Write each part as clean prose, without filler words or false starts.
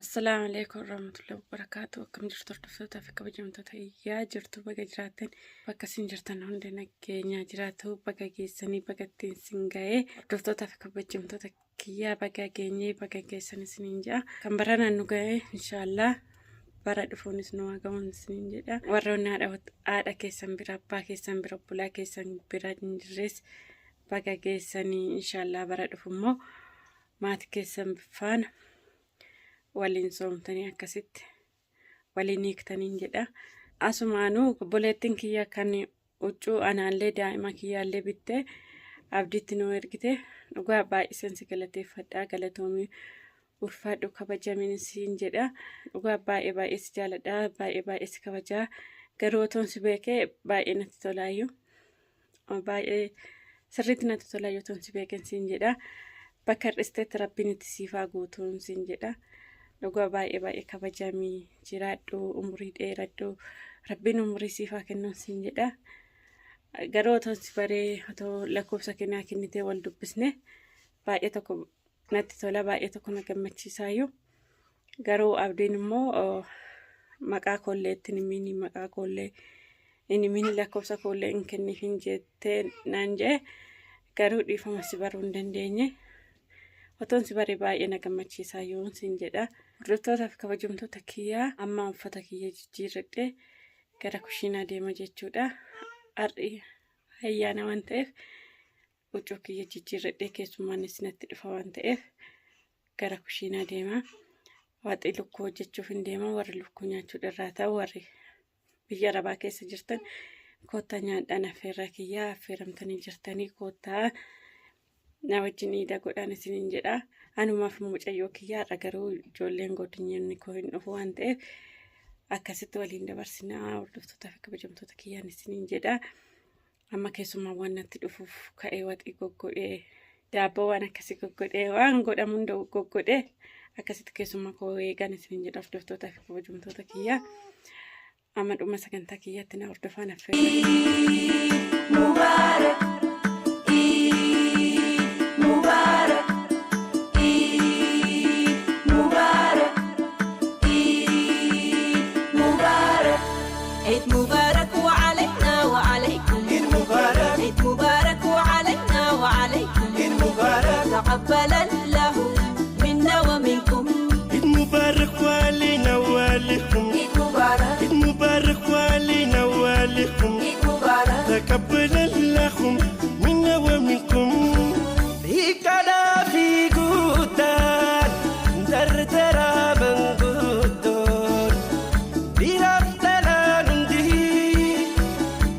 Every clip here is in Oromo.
السلام عليكم ورحمة الله وبركاته. كم جرت ردفتها في كم جمتها يا جرتوا بقى جراتين بقى سنجرتنا عندنا كينيا جراتوا بقى جيسني بقى تنسنجاي ردفتها في كم جمتها كيا بقى كينيا بقى جيسني سنينجا كم برنا نوجاي إن شاء الله برا دفونس نوا قوم سنينجا ورونا ada كيسن برا كيسن برا بلا كيسن برا نجرس بقى جيسني إن شاء الله برا دفمو ما تكيسن بفان waliin soomtanii akkasitti waliin hiiktaniin jedha. Asumaanuu obboleettiin kiyya kan huccuu anaallee daa'ima kiyyaallee bittee abdiitti nuu ergite dhugaa baay'iseen si galateeffadhaa galatoomii ulfaadhu kabajamin siin jedha. Dhugaa baay'ee si jaaladhaa baay'ee si kabajaa garuu otoon si beekee baay'ee natti tolaayyuu baay'ee sirriitti natti tolaayyuu otoon si beeken siin jedha. Bakka hir'isteetti rabbiin itti siifaa guutuun siin jedha. Dhugaa baay'ee kabajamii jiraadhu umurii dheeradhu rabbiin umurii siifaa kennuun siin jedha. Garuu otoo si baree otoo lakkoofsa kennaa kennitee wal dubbisne baay'ee tokko natti tola baay'ee tokko na gammachiisaayyuu. Garuu abdiin immoo maqaa koolleetti nimini maqaa koollee inni mini lakkoofsa koollee hin kenniifin jettee naan jee garuu dhiifama si baruu hin dandeenye. Otoon si baree baay'ee na gammachiisaayyuu siin jedha. Hordoftoota fi kabajamtoota kiyyaa amma uffata kiyya jijjiirradhee gara kushiinaa deema jechuudha. Har'i ayyaana waan ta'eef huccuu kiyya jijjiirradhee keessummaan isinatti dhufa waan ta'eef gara kushiinaa deema. Waaxii lukkuu hojjechuuf hin deema. Warri lukkuu nyaachuudha irraa ta'u warri biyya arabaa keessa jirtan koottaa nyaadhaan affeerraa kiyyaa affeeramtanii jirtanii koottaa na wajjin iida godhaan isiniin jedha. Anumaaf mucayyoo kiyyaarra garuu ijoolleen godinyoonni koo hin dhufu waan ta'eef akkasitti waliin dabarsinaa hordoftootaa fi kabajamtoota kiyyaan isiniin jedha. Amma keessumaa waan natti dhufuuf ka'ee waxii goggodhee daabboo waan akkasii goggodhee waan godhamu hunda goggodhee akkasitti keessumaa koo eegan isiniin jedha hordoftootaa fi kabajamtoota kiyyaa. Amma dhuma sagantaa kiyyaatti na hordofaan affeerra. تقبل الله منا ومنكم عيد مبارك وعلينا وعليكم عيد مبارك عيد مبارك وعلينا وعليكم عيد مبارك تقبل الله منا ومنكم بكلا في قدان دردرا من قدون برفتلا نندي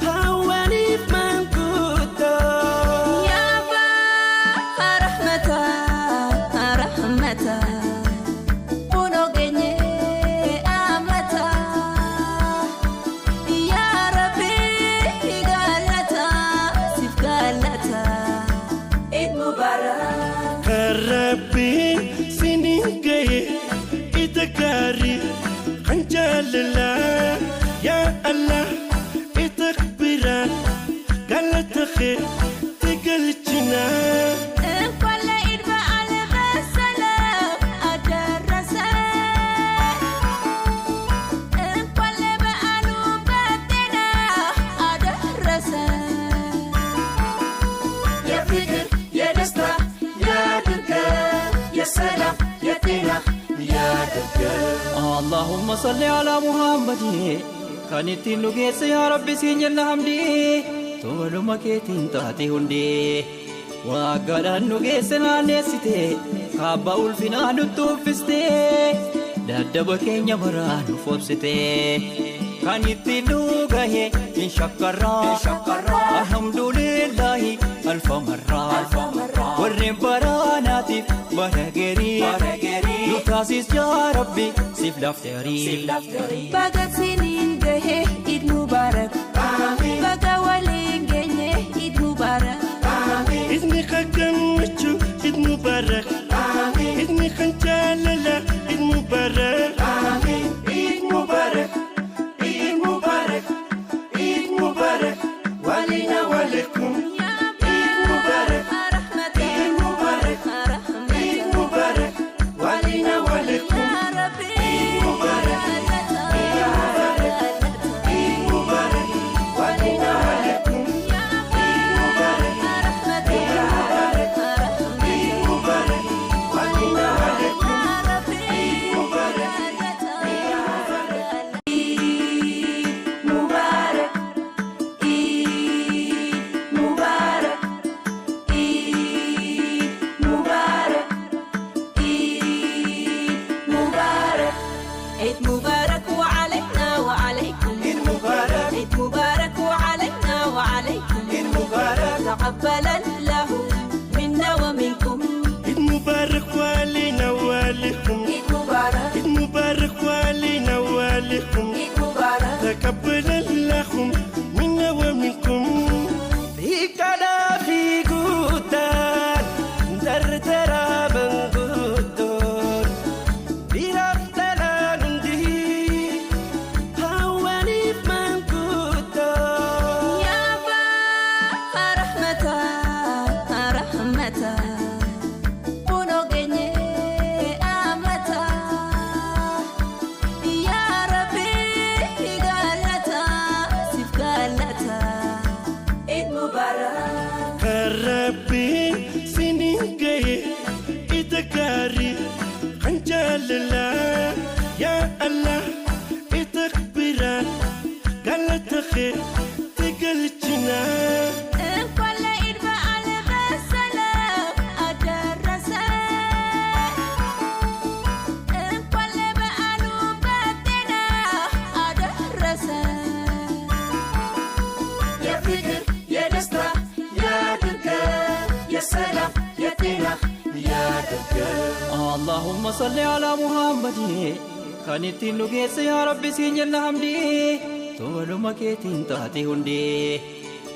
هواني من قدون يا با رحمتا رحمتا ونوغني آمتا يا ربي قالتا سيف قالتا عيد مبارك ربي سنين جاي إتكاري خنجال الله يا الله إتكبرا قالت خير تقلتنا كل عيد بألف سلام أدرسا كل بألف بدنا أدرسا يا فكر يا نسرة يا دقة يا سلام يا تينا يا دقة اللهم صل على محمد كانت نجيس يا ربي سينجل حمدي تولو مكيتين تاتي هندي وقال نجيس نانيستي كابا الفنا نتوفستي دادب كينيا مران فوبستي كانت نوغاهي إن شكرا الحمد لله ألف مرة والرمبراناتي برغري لوكاسيس يا ربي سيف لافتري بقى سنين جاي عيد مبارك بقى ولين جاي عيد مبارك إذني خكم وشو عيد مبارك إذني خنجالة عيد مبارك عيد مبارك عيد مبارك عيد مبارك ولينا ولكم عيد مبارك عيد مبارك عيد مبارك ولينا ولكم عيد مبارك وعلينا وعليكم عيد مبارك عيد مبارك وعلينا وعليكم عيد مبارك تقبل الله منا ومنكم عيد مبارك وعلينا وعليكم عيد مبارك عيد مبارك وعلينا وعليكم عيد مبارك تقبل الله منا ومنكم Hikada fi gutan Tertera bengguton Birap talanundi Hawanif mangguton يا با رحمتا رحمتا ونوغني آمتا يا ربي قالتا سيف قالتا عيد مبارك Karabi sinin gaye itakari kanjalala ya Allah itakbiran galata khair tigalchina كل عيد بقى بالسلام أدرسه كل بقى له بدنا أدرسه يا فكر يا دستة يا درقة يا سلام يا تينا يا درقة اللهم صل على محمد كانت نجيس يا ربي سينجن حمدي طول ما كيتين تاتي هندي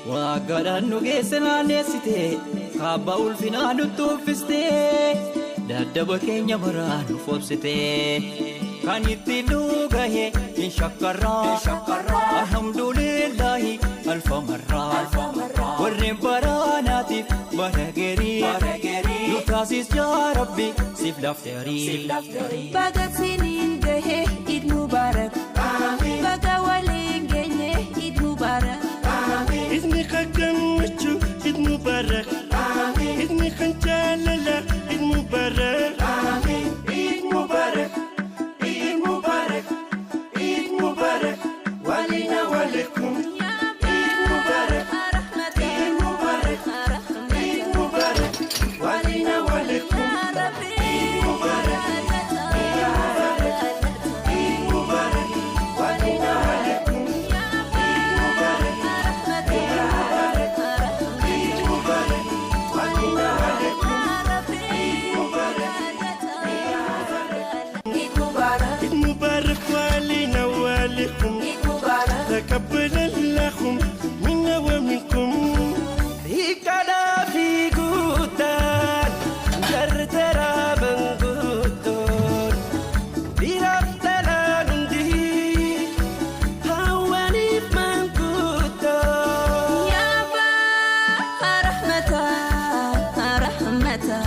وقال نجيس نانيستي خابا الفنا نتوفستي دادب كينيا مران فوبستي كانت نجاه إن شكرا الحمد لله ألف مرة والربرانات برغري لتاسيس يا ربي سيف لافتري بقى سنين جهه عيد مبارك بقى ولين جنيه عيد مبارك idni khakan machu id mubarak idni khanjalala id mubarak عيد مبارك عيد مبارك عيد مبارك ولينا ولكم عيد مبارك عيد مبارك عيد مبارك ولينا ولكم عيد مبارك عيد مبارك ولينا ولكم عيد مبارك عيد مبارك ولينا ولكم عيد مبارك id mubarak walina walikum عيد مبارك taqabbal Allah minna wa minkum Hikada fi gutan Tertera bengguton Birap talanundi Hawanif mangguton يا با رحمتا رحمتا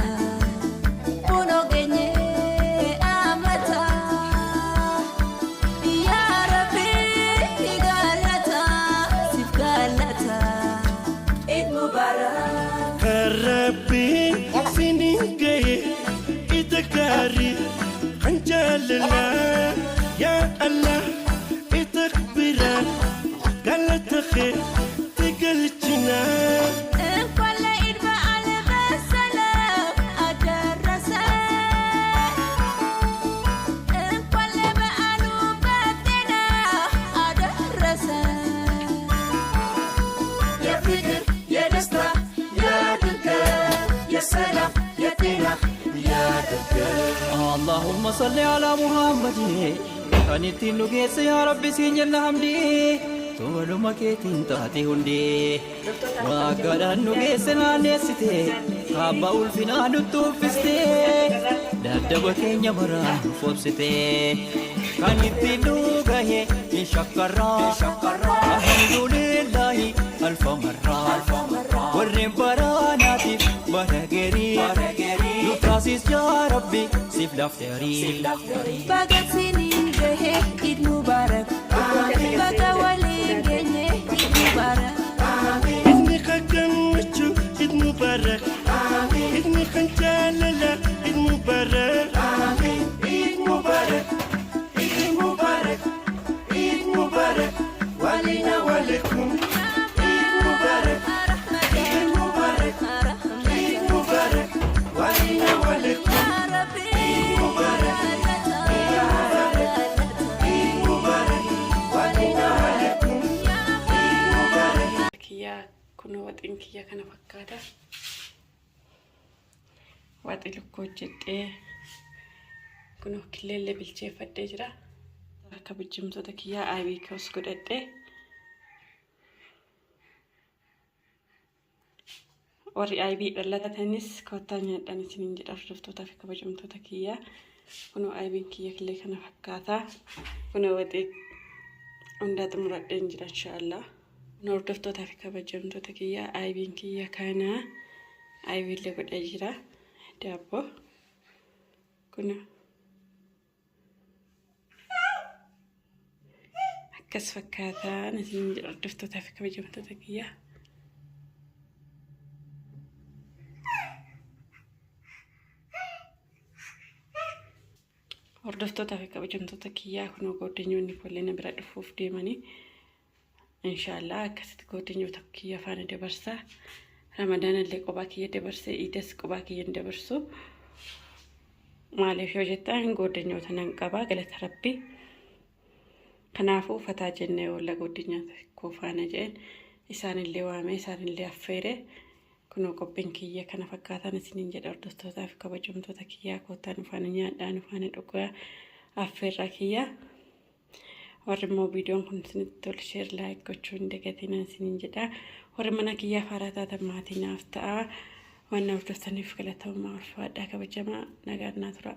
ونوغني آمتا يا ربي قالتا سيف قالتا عيد مبارك Karabi sinin gaye itakari kanjalala ya Allah itakbiran galata khair tigalchina كل عيد بقى بالسلام أدرسه كل بقى له بدنا أدرسه يا فكر يا دستة يا درقة يا سلام يا تينا يا درقة اللهم صل على محمد كانت نجيس يا ربي سينجن حمدي طول ما كيتين تاتي هندي وقال نجيس نانيستي خابا الفنا نتوفستي دادب كينيا مران فوبستي كانت نجاه إن شكرا الحمد لله ألف مرة والربرانات برغري لتاسيس يا ربي سيف لافتري بقى سنين جهه عيد مبارك بقى ولين جنيه عيد مبارك idni khakan machu id mubarak idni khanjalala id mubarak عيد مبارك عيد مبارك عيد مبارك ولينا ولكم عيد مبارك عيد مبارك عيد مبارك ولينا ولكم يا ربي قالتا kunoo waxin kiyya kana fakkaata. Waxi lukkuu hojjedhee kunoo killeellee bilcheeffadhee jira. Akka bijjimtoota kiyyaa aayibii kaas godhadhee warri aayibii dhalatanis koottaa nyaadhaan isiniin jedha hordoftoota fi kabajamtoota kiyyaa. Kunoo aayibiin kiyya killee kana fakkaata. Kunoo waxii hundaa xumuradheen jira inshaallah. Kunoo hordoftoota fi kabajamtoota kiyyaa aayibiin kiyya kana aayibiillee godhee jira. Daabboo kunoo akkas fakkaata isiniin jedha hordoftoota fi kabajamtoota kiyyaa. Hordoftoota fi kabajamtoota kiyyaa kunoo godinyoonni kolleena bira dhufuuf deemanii inshaallah akkasitti godinyoota kiyya faana dabarsaa. Ramadaan illee qophaa kiyya dabarsee iidas qophaa kiyya dabarsu. Maaliif yoo jettan godinyoota nan qabaa galata rabbii. Kanaafuu fataa jennee oolla godinyoota koo faana jedheen isaanillee waamee isaanillee affeere. Kunoo qophiin kiyya kana fakkaatan isiniin jedha hordoftoota fi kabajamtoota kiyyaa koottaa nufaana nyaadhaan nufaana dhugaa affeerraa kiyya. Warri immoo viidiyoon kun isinitti tole sheer laayik gochuu hin dagatinaa isiniin jedha. Warri mana kiyyaa faaraa taatan maatii naaf ta'a. Waan hordoftaniif galatoommaa ulfaadhaa kabajamaa nagaan naa tura.